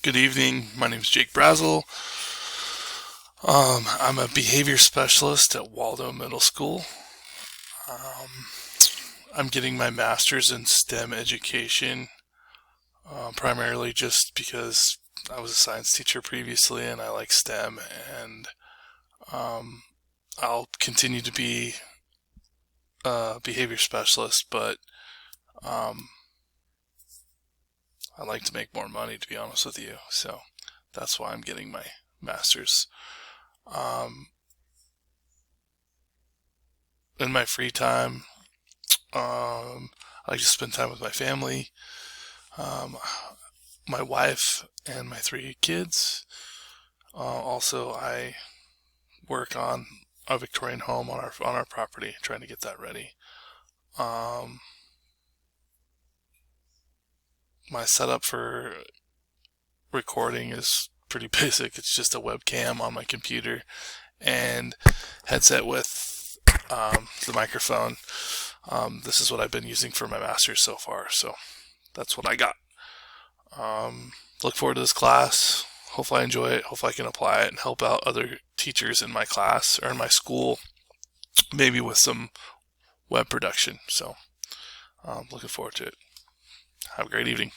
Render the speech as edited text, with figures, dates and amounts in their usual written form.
Good evening. My name is Jake Brazel. I'm a behavior specialist at Waldo Middle School. Um, I'm getting my master's in STEM education, primarily just because I was a science teacher previously and I like STEM, and um, I'll continue to be a behavior specialist, but um, I like to make more money, to be honest with you. So that's why I'm getting my master's. Um, in my free time, I like to spend time with my family, um, my wife, and my three kids. Also, I work on a Victorian home on our property, trying to get that ready. Um, my setup for recording is pretty basic. It's just a webcam on my computer and headset with the microphone. This is what I've been using for my master's so far, so that's what I got. Look forward to this class. Hopefully I enjoy it. Hopefully I can apply it and help out other teachers in my class or in my school, maybe with some web production. So looking forward to it. Have a great evening.